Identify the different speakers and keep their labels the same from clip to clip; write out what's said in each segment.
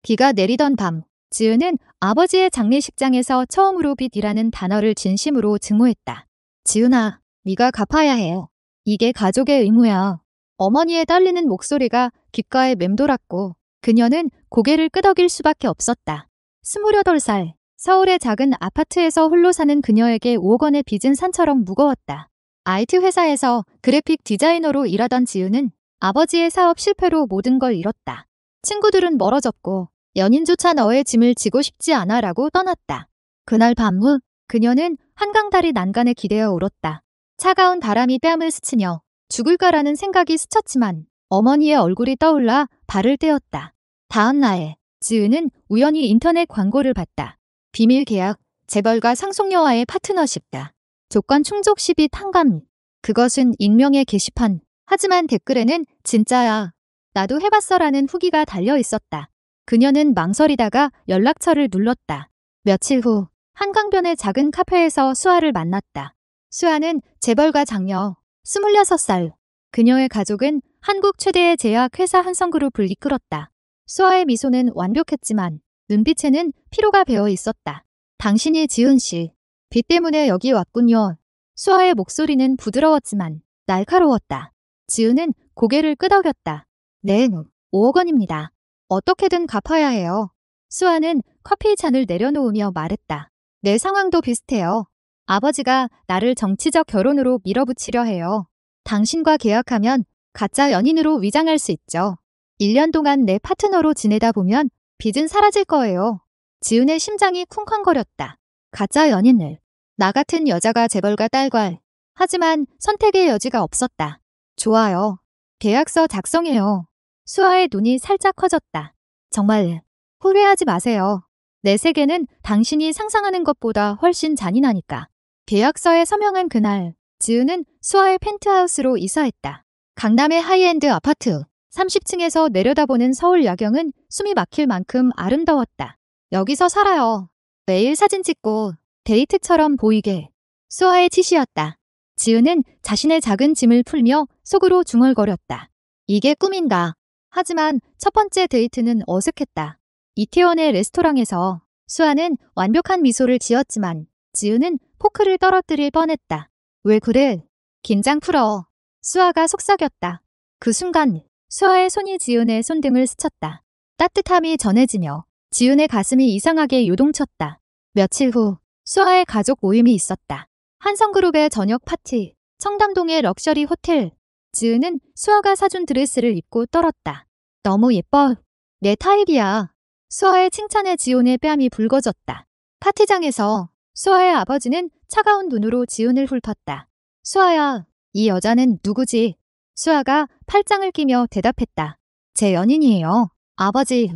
Speaker 1: 비가 내리던 밤, 지은은 아버지의 장례식장에서 처음으로 빚이라는 단어를 진심으로 증오했다. 지은아, 네가 갚아야 해. 이게 가족의 의무야. 어머니의 떨리는 목소리가 귓가에 맴돌았고 그녀는 고개를 끄덕일 수밖에 없었다. 28살, 서울의 작은 아파트에서 홀로 사는 그녀에게 5억 원의 빚은 산처럼 무거웠다. IT 회사에서 그래픽 디자이너로 일하던 지은은 아버지의 사업 실패로 모든 걸 잃었다. 친구들은 멀어졌고 연인조차 너의 짐을 지고 싶지 않아 라고 떠났다. 그날 밤 그녀는 한강다리 난간에 기대어 울었다. 차가운 바람이 뺨을 스치며 죽을까라는 생각이 스쳤지만 어머니의 얼굴이 떠올라 발을 떼었다. 다음 날 지은은 우연히 인터넷 광고를 봤다. 비밀 계약, 재벌가 상속녀와의 파트너십다. 조건 충족 시비 탕감. 그것은 익명의 게시판. 하지만 댓글에는 진짜야. 나도 해봤어라는 후기가 달려 있었다. 그녀는 망설이다가 연락처를 눌렀다. 며칠 후 한강변의 작은 카페에서 수아를 만났다. 수아는 재벌가 장녀, 26살. 그녀의 가족은 한국 최대의 제약 회사 한성그룹을 이끌었다. 수아의 미소는 완벽했지만 눈빛에는 피로가 배어 있었다. 당신이 지은 씨, 빚 때문에 여기 왔군요. 수아의 목소리는 부드러웠지만 날카로웠다. 지은은 고개를 끄덕였다. 네, 5억 원입니다. 어떻게든 갚아야 해요. 수아는 커피 잔을 내려놓으며 말했다. 내 상황도 비슷해요. 아버지가 나를 정치적 결혼으로 밀어붙이려 해요. 당신과 계약하면 가짜 연인으로 위장할 수 있죠. 1년 동안 내 파트너로 지내다 보면 빚은 사라질 거예요. 지은의 심장이 쿵쾅거렸다. 가짜 연인을. 나 같은 여자가 재벌가 딸과. 하지만 선택의 여지가 없었다. 좋아요. 계약서 작성해요. 수아의 눈이 살짝 커졌다. 정말 후회하지 마세요. 내 세계는 당신이 상상하는 것보다 훨씬 잔인하니까. 계약서에 서명한 그날, 지은은 수아의 펜트하우스로 이사했다. 강남의 하이엔드 아파트, 30층에서 내려다보는 서울 야경은 숨이 막힐 만큼 아름다웠다. 여기서 살아요. 매일 사진 찍고 데이트처럼 보이게. 수아의 짓이었다. 지은은 자신의 작은 짐을 풀며 속으로 중얼거렸다. 이게 꿈인가. 하지만 첫 번째 데이트는 어색했다. 이태원의 레스토랑에서 수아는 완벽한 미소를 지었지만 지은은 포크를 떨어뜨릴 뻔했다. 왜 그래? 긴장 풀어. 수아가 속삭였다. 그 순간 수아의 손이 지은의 손등을 스쳤다. 따뜻함이 전해지며 지은의 가슴이 이상하게 요동쳤다. 며칠 후 수아의 가족 모임이 있었다. 한성그룹의 저녁 파티, 청담동의 럭셔리 호텔. 지은은 수아가 사준 드레스를 입고 떨었다. 너무 예뻐. 내 타입이야. 수아의 칭찬에 지은의 뺨이 붉어졌다. 파티장에서 수아의 아버지는 차가운 눈으로 지은을 훑었다. 수아야, 이 여자는 누구지? 수아가 팔짱을 끼며 대답했다. 제 연인이에요. 아버지.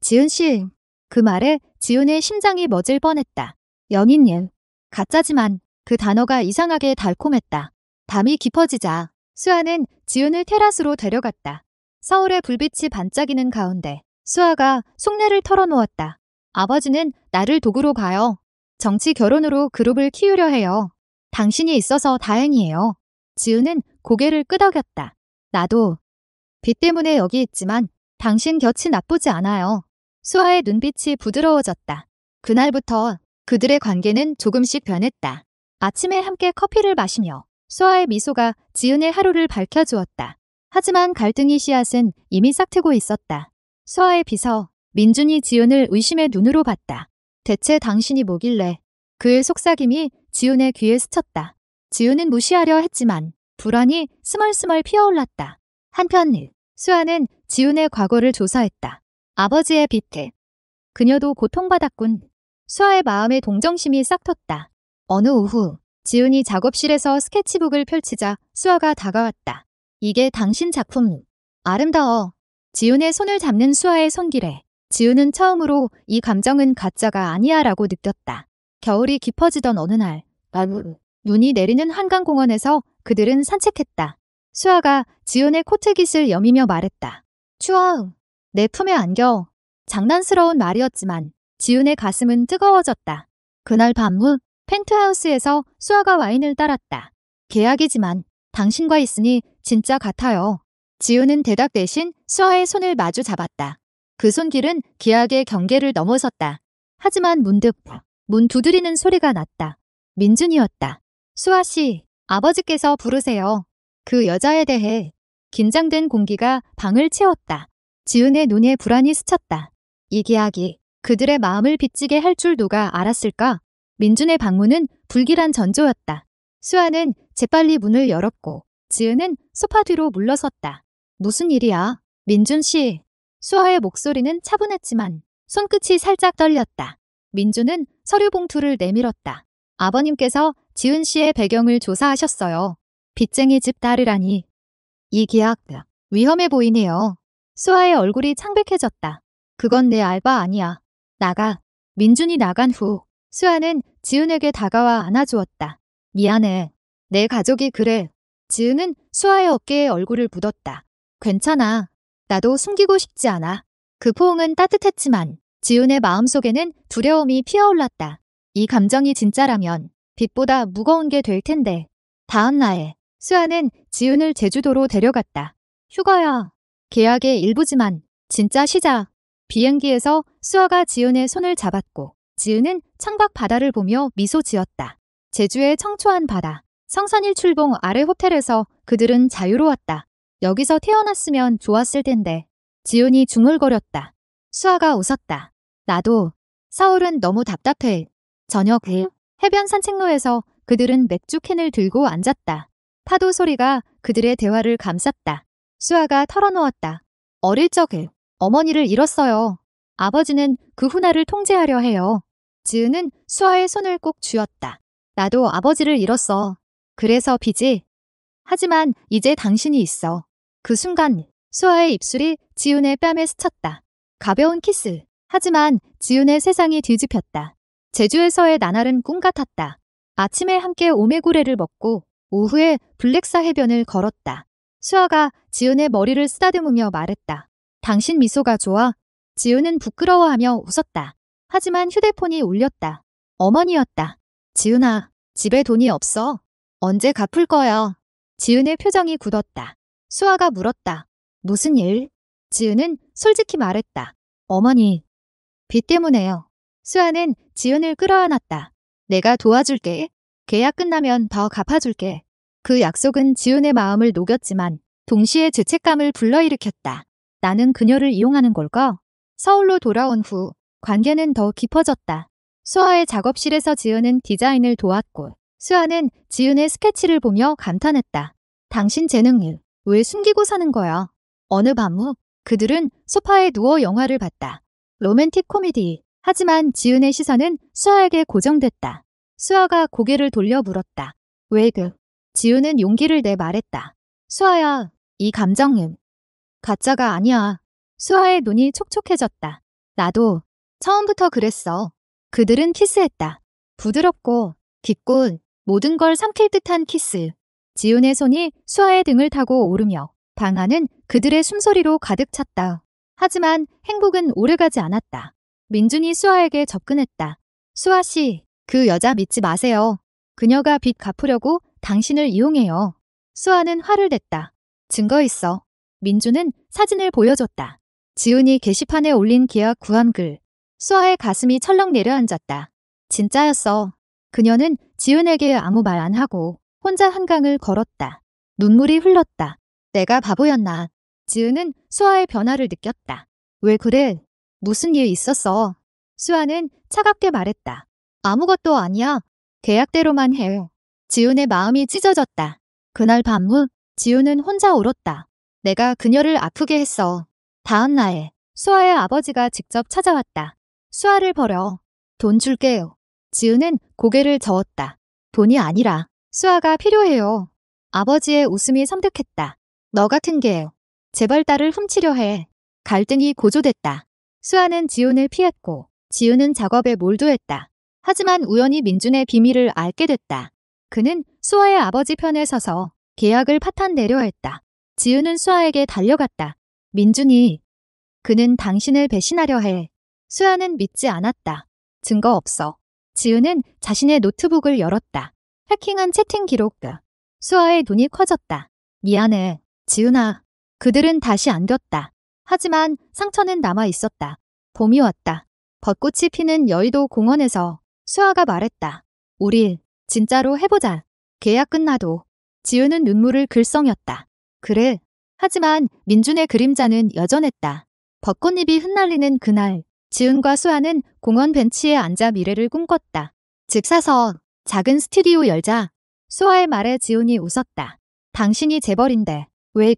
Speaker 1: 지은 씨. 그 말에 지은의 심장이 멎을 뻔했다. 연인님. 가짜지만 그 단어가 이상하게 달콤했다. 밤이 깊어지자 수아는 지은을 테라스로 데려갔다. 서울의 불빛이 반짝이는 가운데 수아가 속내를 털어놓았다. 아버지는 나를 도구로 봐요. 정치 결혼으로 그룹을 키우려 해요. 당신이 있어서 다행이에요. 지은은 고개를 끄덕였다. 나도 빚 때문에 여기 있지만 당신 곁이 나쁘지 않아요. 수아의 눈빛이 부드러워졌다. 그날부터 그들의 관계는 조금씩 변했다. 아침에 함께 커피를 마시며 수아의 미소가 지은의 하루를 밝혀주었다. 하지만 갈등의 씨앗은 이미 싹트고 있었다. 수아의 비서 민준이 지은을 의심의 눈으로 봤다. 대체 당신이 뭐길래? 그의 속삭임이 지은의 귀에 스쳤다. 지은은 무시하려 했지만 불안이 스멀스멀 피어올랐다. 한편 수아는 지은의 과거를 조사했다. 아버지의 빚에 그녀도 고통받았군. 수아의 마음에 동정심이 싹 텄다. 어느 오후 지은이 작업실에서 스케치북을 펼치자 수아가 다가왔다. 이게 당신 작품. 아름다워. 지은의 손을 잡는 수아의 손길에 지은은 처음으로 이 감정은 가짜가 아니야 라고 느꼈다. 겨울이 깊어지던 어느 날 눈이 내리는 한강공원에서 그들은 산책했다. 수아가 지은의 코트깃을 여미며 말했다. 추워. 내 품에 안겨. 장난스러운 말이었지만 지은의 가슴은 뜨거워졌다. 그날 밤 펜트하우스에서 수아가 와인을 따랐다. 계약이지만 당신과 있으니 진짜 같아요. 지은은 대답 대신 수아의 손을 마주 잡았다. 그 손길은 기약의 경계를 넘어섰다. 하지만 문득 문 두드리는 소리가 났다. 민준이었다. 수아 씨, 아버지께서 부르세요. 그 여자에 대해 긴장된 공기가 방을 채웠다. 지은의 눈에 불안이 스쳤다. 이 기약이 그들의 마음을 빚지게 할 줄 누가 알았을까? 민준의 방문은 불길한 전조였다. 수아는 재빨리 문을 열었고 지은은 소파 뒤로 물러섰다. 무슨 일이야? 민준 씨. 수아의 목소리는 차분했지만 손끝이 살짝 떨렸다. 민준은 서류 봉투를 내밀었다. 아버님께서 지은 씨의 배경을 조사하셨어요. 빚쟁이 집 딸이라니. 이 계약 위험해 보이네요. 수아의 얼굴이 창백해졌다. 그건 내 알바 아니야. 나가. 민준이 나간 후 수아는 지은에게 다가와 안아주었다. 미안해. 내 가족이 그래. 지은은 수아의 어깨에 얼굴을 묻었다. 괜찮아. 나도 숨기고 싶지 않아. 그 포옹은 따뜻했지만 지은의 마음속에는 두려움이 피어올랐다. 이 감정이 진짜라면 빚보다 무거운 게 될 텐데. 다음 날 수아는 지은을 제주도로 데려갔다. 휴가야. 계약의 일부지만 진짜 시작. 비행기에서 수아가 지은의 손을 잡았고 지은은 창밖 바다를 보며 미소 지었다. 제주의 청초한 바다, 성산일출봉 아래 호텔에서 그들은 자유로웠다. 여기서 태어났으면 좋았을 텐데. 지은이 중얼거렸다. 수아가 웃었다. 나도. 서울은 너무 답답해. 저녁 후 해변 산책로에서 그들은 맥주 캔을 들고 앉았다. 파도 소리가 그들의 대화를 감쌌다. 수아가 털어놓았다. 어릴 적에 어머니를 잃었어요. 아버지는 그 후나를 통제하려 해요. 지은은 수아의 손을 꼭 쥐었다. 나도 아버지를 잃었어. 그래서 빚이. 하지만 이제 당신이 있어. 그 순간 수아의 입술이 지은의 뺨에 스쳤다. 가벼운 키스. 하지만 지은의 세상이 뒤집혔다. 제주에서의 나날은 꿈 같았다. 아침에 함께 오메구레를 먹고 오후에 블랙사 해변을 걸었다. 수아가 지은의 머리를 쓰다듬으며 말했다. 당신 미소가 좋아. 지은은 부끄러워하며 웃었다. 하지만 휴대폰이 울렸다. 어머니였다. 지은아, 집에 돈이 없어. 언제 갚을 거야? 지은의 표정이 굳었다. 수아가 물었다. 무슨 일? 지은은 솔직히 말했다. 어머니, 빚 때문에요. 수아는 지은을 끌어안았다. 내가 도와줄게. 계약 끝나면 더 갚아줄게. 그 약속은 지은의 마음을 녹였지만 동시에 죄책감을 불러일으켰다. 나는 그녀를 이용하는 걸까? 서울로 돌아온 후 관계는 더 깊어졌다. 수아의 작업실에서 지은은 디자인을 도왔고 수아는 지은의 스케치를 보며 감탄했다. 당신 재능을 왜 숨기고 사는 거야? 어느 밤 후 그들은 소파에 누워 영화를 봤다. 로맨틱 코미디. 하지만 지은의 시선은 수아에게 고정됐다. 수아가 고개를 돌려 물었다. 왜 지은은 용기를 내 말했다. 수아야, 이 감정은 가짜가 아니야. 수아의 눈이 촉촉해졌다. 나도 처음부터 그랬어. 그들은 키스했다. 부드럽고 깊고 모든 걸 삼킬 듯한 키스. 지은의 손이 수아의 등을 타고 오르며 방 안은 그들의 숨소리로 가득 찼다. 하지만 행복은 오래가지 않았다. 민준이 수아에게 접근했다. 수아 씨, 그 여자 믿지 마세요. 그녀가 빚 갚으려고 당신을 이용해요. 수아는 화를 냈다. 증거 있어. 민준은 사진을 보여줬다. 지은이 게시판에 올린 계약 구함글. 수아의 가슴이 철렁 내려앉았다. 진짜였어. 그녀는 지은에게 아무 말 안 하고 혼자 한강을 걸었다. 눈물이 흘렀다. 내가 바보였나. 지은은 수아의 변화를 느꼈다. 왜 그래? 무슨 일 있었어? 수아는 차갑게 말했다. 아무것도 아니야. 계약대로만 해. 지은의 마음이 찢어졌다. 그날 밤 후 지은은 혼자 울었다. 내가 그녀를 아프게 했어. 다음 날 수아의 아버지가 직접 찾아왔다. 수아를 버려. 돈 줄게요. 지은은 고개를 저었다. 돈이 아니라 수아가 필요해요. 아버지의 웃음이 섬뜩했다. 너 같은 게 제발 딸을 훔치려 해. 갈등이 고조됐다. 수아는 지은을 피했고 지은은 작업에 몰두했다. 하지만 우연히 민준의 비밀을 알게 됐다. 그는 수아의 아버지 편에 서서 계약을 파탄내려 했다. 지은은 수아에게 달려갔다. 민준이, 그는 당신을 배신하려 해. 수아는 믿지 않았다. 증거 없어. 지은은 자신의 노트북을 열었다. 해킹한 채팅 기록. 수아의 눈이 커졌다. 미안해, 지은아. 그들은 다시 안겼다. 하지만 상처는 남아 있었다. 봄이 왔다. 벚꽃이 피는 여의도 공원에서 수아가 말했다. 우리 진짜로 해보자. 계약 끝나도. 지우는 눈물을 글썽였다. 그래. 하지만 민준의 그림자는 여전했다. 벚꽃잎이 흩날리는 그날, 지훈과 수아는 공원 벤치에 앉아 미래를 꿈꿨다. 집 사서 작은 스튜디오 열자. 수아의 말에 지훈이 웃었다. 당신이 재벌인데 왜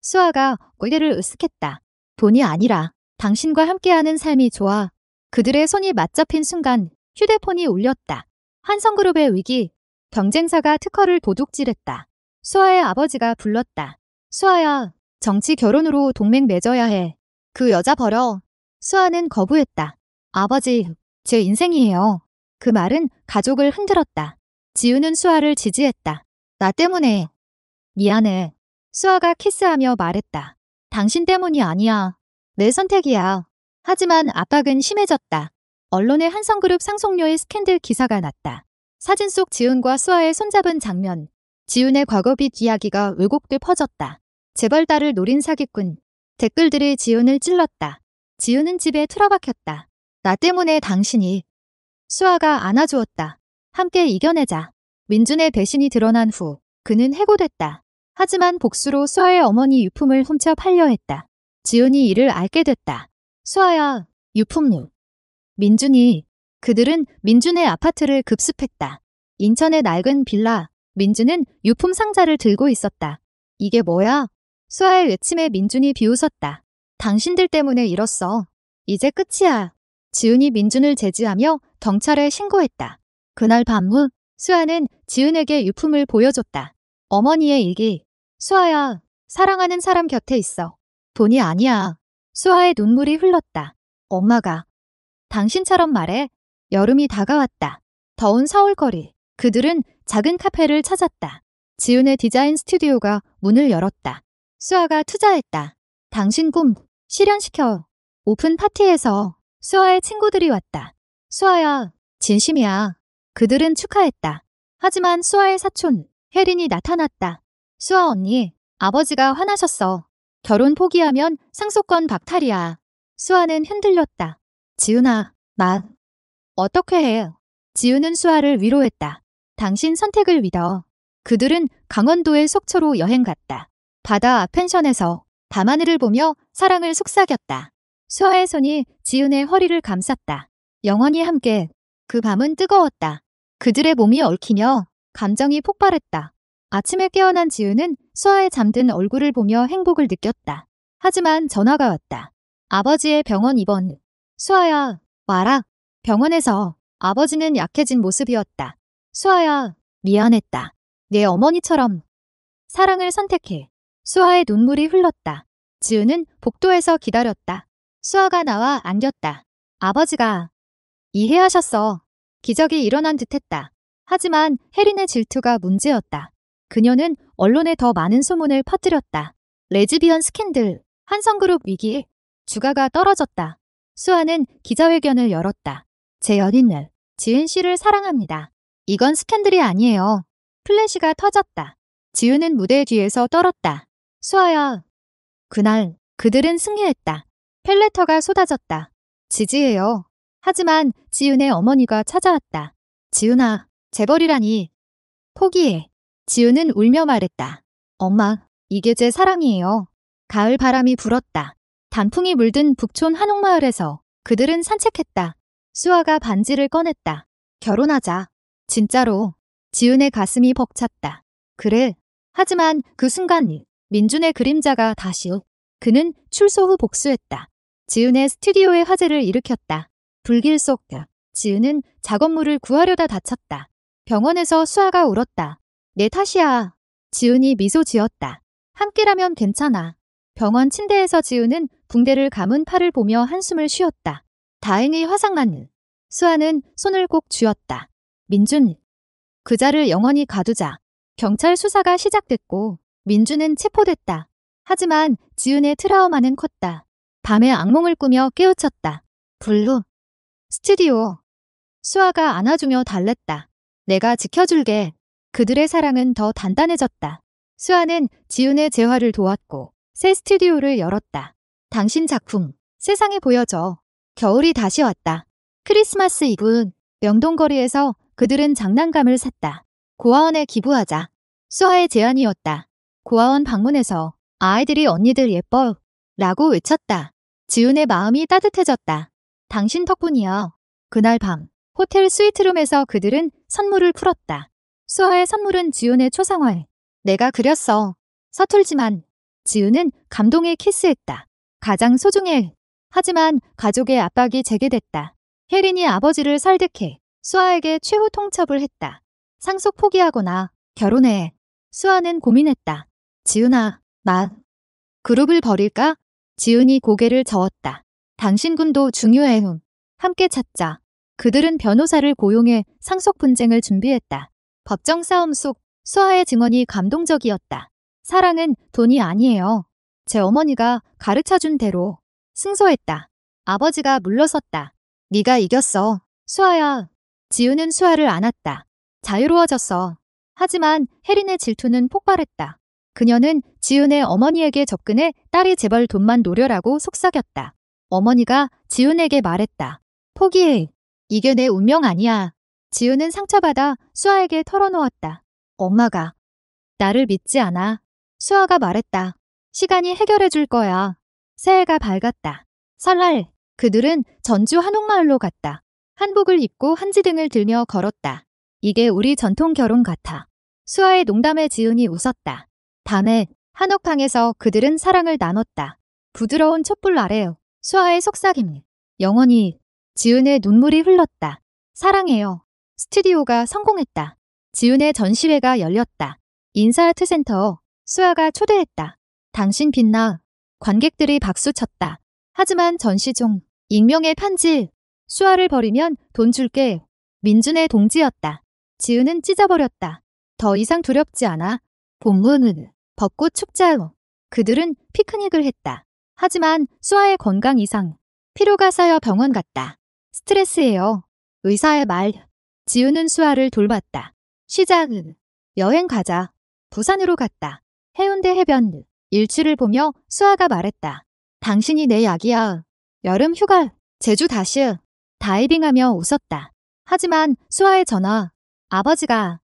Speaker 1: 수아가 고개를 으쓱했다. 돈이 아니라 당신과 함께하는 삶이 좋아. 그들의 손이 맞잡힌 순간 휴대폰이 울렸다. 한성그룹의 위기. 경쟁사가 특허를 도둑질했다. 수아의 아버지가 불렀다. 수아야, 정치 결혼으로 동맹 맺어야 해. 그 여자 버려. 수아는 거부했다. 아버지, 제 인생이에요. 그 말은 가족을 흔들었다. 지우는 수아를 지지했다. 나 때문에. 미안해. 수아가 키스하며 말했다. 당신 때문이 아니야. 내 선택이야. 하지만 압박은 심해졌다. 언론에 한성그룹 상속녀의 스캔들 기사가 났다. 사진 속 지훈과 수아의 손잡은 장면. 지훈의 과거빛 이야기가 왜곡돼 퍼졌다. 재벌딸을 노린 사기꾼. 댓글들이 지훈을 찔렀다. 지훈은 집에 틀어박혔다. 나 때문에 당신이. 수아가 안아주었다. 함께 이겨내자. 민준의 배신이 드러난 후 그는 해고됐다. 하지만 복수로 수아의 어머니 유품을 훔쳐 팔려 했다. 지훈이 이를 알게 됐다. 수아야, 유품류. 민준이. 그들은 민준의 아파트를 급습했다. 인천의 낡은 빌라. 민준은 유품 상자를 들고 있었다. 이게 뭐야? 수아의 외침에 민준이 비웃었다. 당신들 때문에 이뤘어. 이제 끝이야. 지훈이 민준을 제지하며 경찰에 신고했다. 그날 밤 수아는 지훈에게 유품을 보여줬다. 어머니의 일기. 수아야, 사랑하는 사람 곁에 있어. 돈이 아니야. 수아의 눈물이 흘렀다. 엄마가. 당신처럼 말해. 여름이 다가왔다. 더운 서울거리. 그들은 작은 카페를 찾았다. 지훈의 디자인 스튜디오가 문을 열었다. 수아가 투자했다. 당신 꿈 실현시켜. 오픈 파티에서 수아의 친구들이 왔다. 수아야, 진심이야. 그들은 축하했다. 하지만 수아의 사촌 혜린이 나타났다. 수아 언니, 아버지가 화나셨어. 결혼 포기하면 상속권 박탈이야. 수아는 흔들렸다. 지훈아, 나 어떻게 해? 지훈은 수아를 위로했다. 당신 선택을 믿어. 그들은 강원도의 속초로 여행 갔다. 바다 앞 펜션에서 밤하늘을 보며 사랑을 속삭였다. 수아의 손이 지훈의 허리를 감쌌다. 영원히 함께. 그 밤은 뜨거웠다. 그들의 몸이 얽히며 감정이 폭발했다. 아침에 깨어난 지훈은 수아의 잠든 얼굴을 보며 행복을 느꼈다. 하지만 전화가 왔다. 아버지의 병원 입원. 수아야, 와라. 병원에서 아버지는 약해진 모습이었다. 수아야, 미안했다. 내 어머니처럼. 사랑을 선택해. 수아의 눈물이 흘렀다. 지훈은 복도에서 기다렸다. 수아가 나와 안겼다. 아버지가 이해하셨어. 기적이 일어난 듯했다. 하지만 혜린의 질투가 문제였다. 그녀는 언론에 더 많은 소문을 퍼뜨렸다. 레즈비언 스캔들, 한성그룹 위기, 주가가 떨어졌다. 수아는 기자회견을 열었다. 제 연인을, 지은 씨를 사랑합니다. 이건 스캔들이 아니에요. 플래시가 터졌다. 지훈은 무대 뒤에서 떨었다. 수아야. 그날 그들은 승리했다. 펠레터가 쏟아졌다. 지지해요. 하지만 지훈의 어머니가 찾아왔다. 지훈아, 재벌이라니. 포기해. 지훈은 울며 말했다. 엄마, 이게 제 사랑이에요. 가을 바람이 불었다. 단풍이 물든 북촌 한옥마을에서 그들은 산책했다. 수아가 반지를 꺼냈다. 결혼하자. 진짜로. 지훈의 가슴이 벅찼다. 그래. 하지만 그 순간 민준의 그림자가 다시. 그는 출소 후 복수했다. 지훈의 스튜디오에 화재를 일으켰다. 불길 속 지훈은 작업물을 구하려다 다쳤다. 병원에서 수아가 울었다. 내 탓이야. 지훈이 미소 지었다. 함께라면 괜찮아. 병원 침대에서 지훈은 붕대를 감은 팔을 보며 한숨을 쉬었다. 다행히 화상만. 수아는 손을 꼭 쥐었다. 민준. 그자를 영원히 가두자. 경찰 수사가 시작됐고 민준은 체포됐다. 하지만 지훈의 트라우마는 컸다. 밤에 악몽을 꾸며 깨우쳤다. 블루. 스튜디오. 수아가 안아주며 달랬다. 내가 지켜줄게. 그들의 사랑은 더 단단해졌다. 수아는 지훈의 재활을 도왔고 새 스튜디오를 열었다. 당신 작품 세상에 보여줘. 겨울이 다시 왔다. 크리스마스 이브 명동거리에서 그들은 장난감을 샀다. 고아원에 기부하자. 수아의 제안이었다. 고아원 방문해서 아이들이 언니들 예뻐 라고 외쳤다. 지훈의 마음이 따뜻해졌다. 당신 덕분이야. 그날 밤 호텔 스위트룸에서 그들은 선물을 풀었다. 수아의 선물은 지훈의 초상화에 내가 그렸어. 서툴지만 지훈은 감동에 키스했다. 가장 소중해. 하지만 가족의 압박이 재개됐다. 혜린이 아버지를 설득해 수아에게 최후 통첩을 했다. 상속 포기하거나 결혼해. 수아는 고민했다. 지훈아, 그룹을 버릴까? 지훈이 고개를 저었다. 당신 군도 중요해. 함께 찾자. 그들은 변호사를 고용해 상속 분쟁을 준비했다. 법정 싸움 속 수아의 증언이 감동적이었다. 사랑은 돈이 아니에요. 제 어머니가 가르쳐준 대로 승소했다. 아버지가 물러섰다. 네가 이겼어. 수아야. 지훈은 수아를 안았다. 자유로워졌어. 하지만 혜린의 질투는 폭발했다. 그녀는 지훈의 어머니에게 접근해 딸이 제발 돈만 노려라고 속삭였다. 어머니가 지훈에게 말했다. 포기해. 이게 내 운명 아니야. 지훈은 상처받아 수아에게 털어놓았다. 엄마가 나를 믿지 않아. 수아가 말했다. 시간이 해결해 줄 거야. 새해가 밝았다. 설날 그들은 전주 한옥마을로 갔다. 한복을 입고 한지등을 들며 걸었다. 이게 우리 전통 결혼 같아. 수아의 농담에 지훈이 웃었다. 밤에 한옥방에서 그들은 사랑을 나눴다. 부드러운 촛불 아래 수아의 속삭임. 영원히. 지훈의 눈물이 흘렀다. 사랑해요. 스튜디오가 성공했다. 지훈의 전시회가 열렸다. 인사아트센터. 수아가 초대했다. 당신 빛나. 관객들이 박수쳤다. 하지만 전시 중 익명의 편지. 수아를 버리면 돈 줄게. 민준의 동지였다. 지훈은 찢어버렸다. 더 이상 두렵지 않아. 본문은 벚꽃 축제 후 그들은 피크닉을 했다. 하지만 수아의 건강 이상. 피로가 쌓여 병원 갔다. 스트레스예요. 의사의 말. 지훈은 수아를 돌봤다. 시작은 여행 가자. 부산으로 갔다. 해운대 해변 일출을 보며 수아가 말했다. 당신이 내 약이야. 여름 휴가 제주 다시. 다이빙하며 웃었다. 하지만 수아의 전화. 아버지가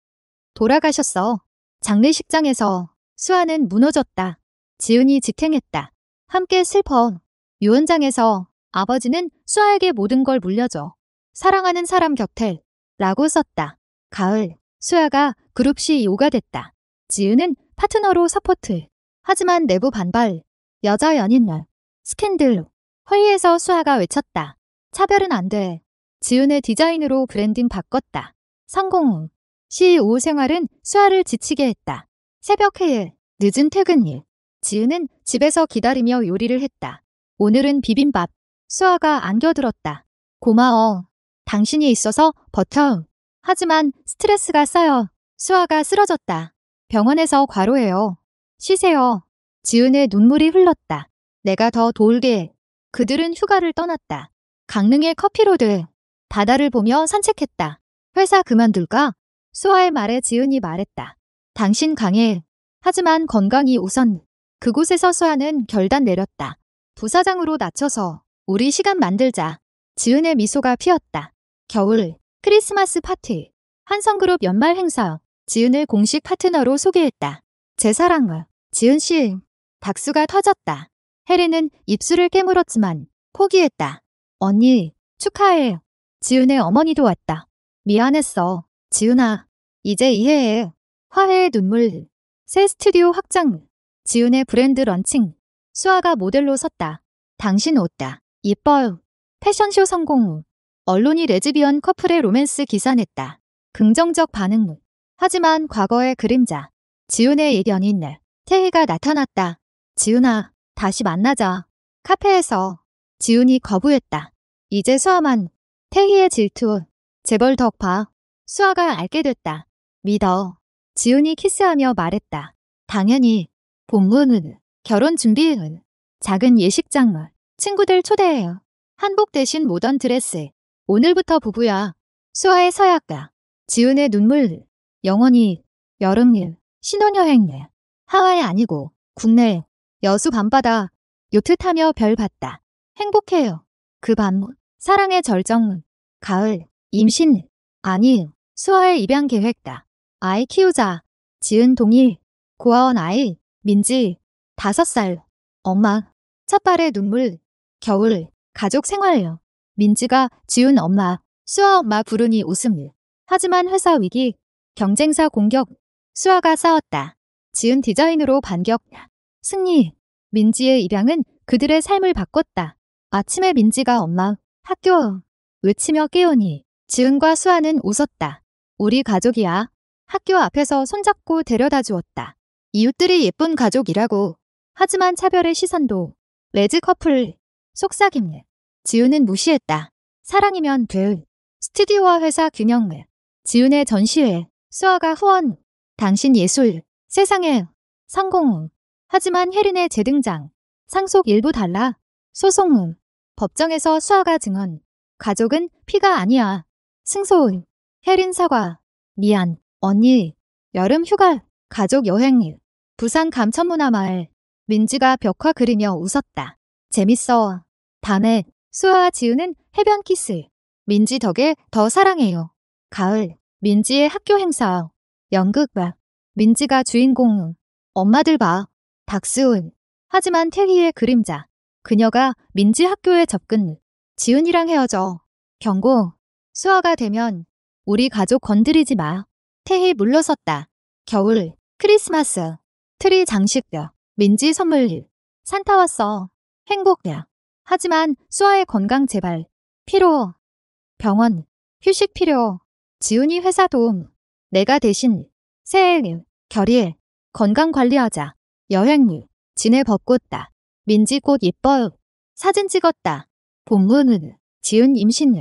Speaker 1: 돌아가셨어. 장례식장에서 수아는 무너졌다. 지훈이 직행했다. 함께 슬퍼. 유언장에서 아버지는 수아에게 모든 걸 물려줘. 사랑하는 사람 곁에 라고 썼다. 가을 수아가 그룹 CEO가 됐다. 지은은 파트너로 서포트. 하지만 내부 반발. 여자 연인날. 스캔들. 회의에서 수아가 외쳤다. 차별은 안 돼. 지은의 디자인으로 브랜딩 바꿨다. 성공 후 CEO 생활은 수아를 지치게 했다. 새벽 회의, 늦은 퇴근일. 지은은 집에서 기다리며 요리를 했다. 오늘은 비빔밥. 수아가 안겨들었다. 고마워. 당신이 있어서 버텨. 하지만 스트레스가 쌓여 수아가 쓰러졌다. 병원에서 과로해요. 쉬세요. 지은의 눈물이 흘렀다. 내가 더 도울게. 그들은 휴가를 떠났다. 강릉의 커피로드. 바다를 보며 산책했다. 회사 그만둘까? 수아의 말에 지은이 말했다. 당신 강해. 하지만 건강이 우선. 그곳에서 수아는 결단 내렸다. 부사장으로 낮춰서 우리 시간 만들자. 지은의 미소가 피었다. 겨울 크리스마스 파티. 한성그룹 연말 행사. 지은을 공식 파트너로 소개했다. 제 사랑을. 지은 씨. 박수가 터졌다. 혜린은 입술을 깨물었지만 포기했다. 언니, 축하해. 지은의 어머니도 왔다. 미안했어. 지은아, 이제 이해해. 화해의 눈물. 새 스튜디오 확장. 지은의 브랜드 런칭. 수아가 모델로 섰다. 당신 옷다. 이뻐요. 패션쇼 성공 후 언론이 레즈비언 커플의 로맨스 기사 냈다. 긍정적 반응. 하지만 과거의 그림자. 지훈의 옛 연인 태희가 나타났다. 지훈아, 다시 만나자. 카페에서 지훈이 거부했다. 이제 수아만. 태희의 질투. 재벌 덕 봐. 수아가 알게 됐다. 믿어. 지훈이 키스하며 말했다. 당연히. 본문은 결혼 준비은 작은 예식장. 친구들 초대해요. 한복 대신 모던 드레스. 오늘부터 부부야. 수아의 서약가. 지훈의 눈물. 영원히. 여름일. 신혼여행. 하와이 아니고 국내. 여수 밤바다. 요트 타며 별 봤다. 행복해요. 그 밤, 사랑의 절정, 가을, 임신, 아니, 수아의 입양 계획다. 아이 키우자. 지은 동일, 고아원 아이, 민지, 5살. 엄마, 첫발의 눈물, 겨울, 가족 생활요. 민지가 지은 엄마, 수아 엄마 부르니 웃음. 하지만 회사 위기, 경쟁사 공격, 수아가 싸웠다. 지은 디자인으로 반격, 승리. 민지의 입양은 그들의 삶을 바꿨다. 아침에 민지가 엄마, 학교, 외치며 깨우니 지은과 수아는 웃었다. 우리 가족이야. 학교 앞에서 손잡고 데려다 주었다. 이웃들이 예쁜 가족이라고. 하지만 차별의 시선도. 레즈 커플, 속삭임. 지은은 무시했다. 사랑이면 돼. 스튜디오와 회사 균형. 지은의 전시회, 수아가 후원. 당신 예술, 세상에, 성공. 하지만 혜린의 재등장. 상속 일부 달라. 소송. 법정에서 수아가 증언. 가족은 피가 아니야. 승소. 혜린 사과. 미안. 언니. 여름 휴가. 가족 여행. 부산 감천문화마을. 민지가 벽화 그리며 웃었다. 재밌어. 밤에 수아와 지우는 해변 키스. 민지 덕에 더 사랑해요. 가을. 민지의 학교 행사. 연극 봐. 민지가 주인공. 엄마들 봐. 박수은. 하지만 태희의 그림자. 그녀가 민지 학교에 접근. 지은이랑 헤어져. 경고. 수아가 되면 우리 가족 건드리지 마. 태희 물러섰다. 겨울. 크리스마스. 트리 장식뼈. 민지 선물. 산타 왔어. 행복야. 하지만 수아의 건강 제발. 피로. 병원. 휴식 필요. 지훈이 회사 도움. 내가 대신. 새해. 결일. 건강 관리하자. 여행. 진해 벚꽃다. 민지 꽃 예뻐. 사진 찍었다. 본문은. 지은 임신.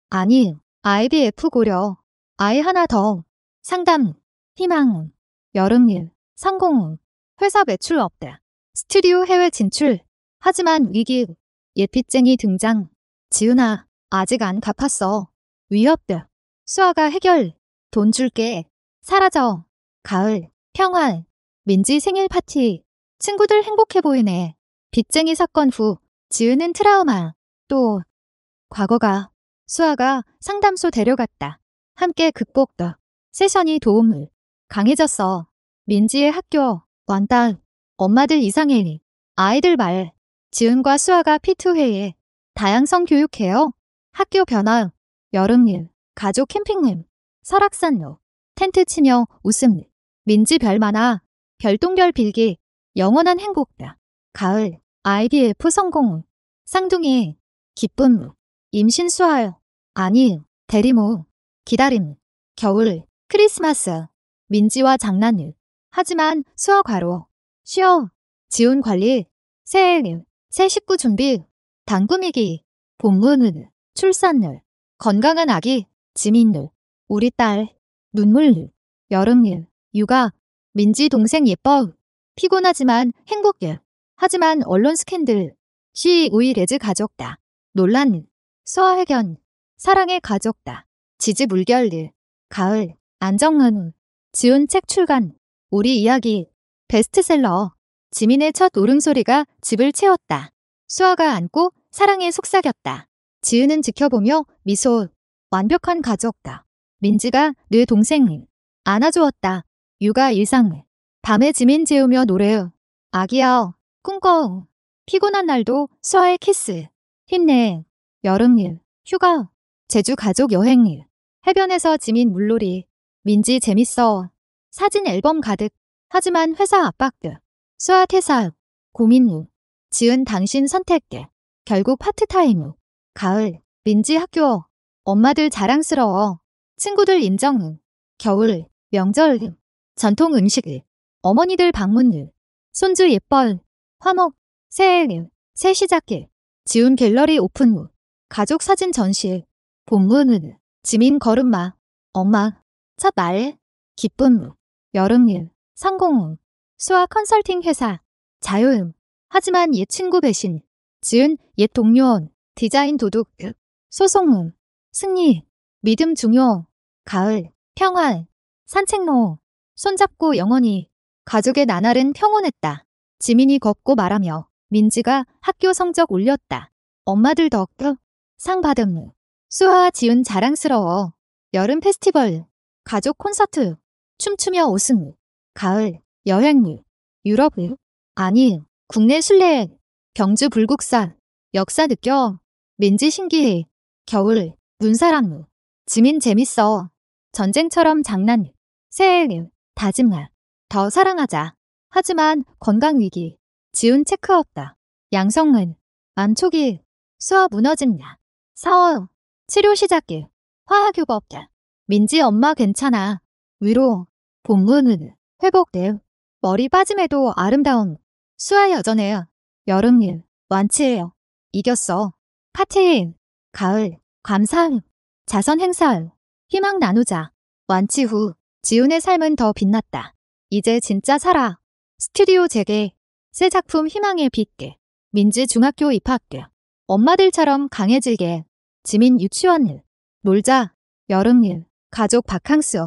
Speaker 1: 아니. IVF 고려. 아이 하나 더. 상담. 희망. 여름일. 성공. 회사 매출 없다. 스튜디오 해외 진출. 하지만 위기. 예핏쟁이 등장. 지은아, 아직 안 갚았어. 위협돼. 수아가 해결. 돈 줄게. 사라져. 가을. 평화. 민지 생일 파티. 친구들 행복해 보이네. 빚쟁이 사건 후. 지은은 트라우마. 또. 과거가. 수아가 상담소 데려갔다. 함께 극복다. 세션이 도움을. 강해졌어. 민지의 학교. 완다. 엄마들 이상해. 아이들 말. 지은과 수아가 피투회에. 다양성 교육해요. 학교 변화. 여름일. 가족 캠핑님. 설악산로. 텐트 치며 웃음. 민지 별 많아. 별똥별 빌기. 영원한 행복다. 가을. IVF 성공. 쌍둥이. 기쁨. 임신 수아요. 아니. 대리모. 기다림. 겨울. 크리스마스. 민지와 장난을. 하지만 수아 과로. 쉬어. 지운 관리. 새해. 새 식구 준비. 당구미기. 본문을. 출산을. 건강한 아기. 지민을. 우리 딸. 눈물. 여름일. 육아. 민지 동생 예뻐. 피곤하지만 행복해. 하지만 언론 스캔들. 시 우이 레즈 가족다. 논란. 수아 회견. 사랑의 가족다. 지지 물결들. 가을. 안정은. 지은 책 출간. 우리 이야기. 베스트셀러. 지민의 첫 울음소리가 집을 채웠다. 수아가 안고 사랑에 속삭였다. 지은은 지켜보며 미소. 완벽한 가족다. 민지가 늘 동생을 안아주었다. 육아 일상. 밤에 지민 재우며 노래. 아기야. 꿈꿔. 피곤한 날도 수아의 키스. 힘내. 여름일. 휴가. 제주 가족 여행일. 해변에서 지민 물놀이. 민지 재밌어. 사진 앨범 가득. 하지만 회사 압박들. 수아 퇴사. 고민 후. 지은 당신 선택. 결국 파트타임 후. 가을. 민지 학교. 엄마들 자랑스러워. 친구들 인정. 겨울. 명절. 전통 음식. 어머니들 방문. 손주 예뻐. 화목. 새해. 새 시작일. 지훈 갤러리 오픈 후. 가족 사진 전시. 본문은. 지민 걸음마. 엄마. 첫 말. 기쁨 후. 여름일. 성공 후. 수아 컨설팅 회사. 자유음. 하지만 옛 친구 배신. 지은 옛 동료. 디자인 도둑. 소송. 승리. 믿음 중요. 가을. 평화. 산책로. 손잡고 영원히. 가족의 나날은 평온했다. 지민이 걷고 말하며 민지가 학교 성적 올렸다. 엄마들 덕분 상 받음. 수아와 지은 자랑스러워. 여름 페스티벌, 가족 콘서트, 춤추며 웃음. 가을, 여행, 유럽, 아니, 국내 순례, 경주 불국사, 역사 느껴. 민지 신기해. 겨울, 눈사람, 지민 재밌어. 전쟁처럼 장난, 새해, 다짐아. 더 사랑하자. 하지만 건강 위기, 지운 체크 없다. 양성은, 암초기, 수아 무너짐냐. 4월, 치료 시작일, 화학휴가 없다. 민지 엄마 괜찮아. 위로, 본문은, 회복돼. 머리 빠짐에도 아름다운, 수아 여전해. 여름일, 완치해요. 이겼어. 파티인, 가을, 감사함, 자선 행사, 희망 나누자. 완치 후, 지훈의 삶은 더 빛났다. 이제 진짜 살아. 스튜디오 재개, 새 작품 희망의 빛게. 민지 중학교 입학게. 엄마들처럼 강해지게. 지민 유치원일, 놀자. 여름일, 가족 바캉스,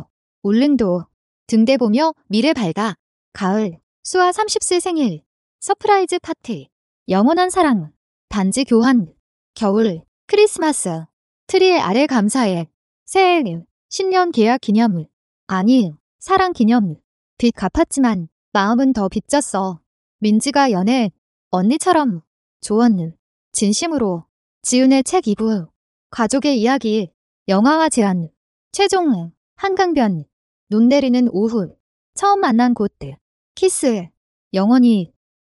Speaker 1: 울릉도. 등대 보며 미래 밝아. 가을, 수아 30세 생일, 서프라이즈 파티. 영원한 사랑, 반지 교환. 겨울, 크리스마스, 트리 아래 감사해. 새해, 신년 계약 기념. 아니, 사랑 기념. 빚 갚았지만 마음은 더 빚졌어. 민지가 연애, 언니처럼. 조언, 진심으로. 지훈의 책 2부, 가족의 이야기, 영화화 제안. 최종, 한강변, 눈 내리는 오후. 처음 만난 곳들, 키스, 영원히.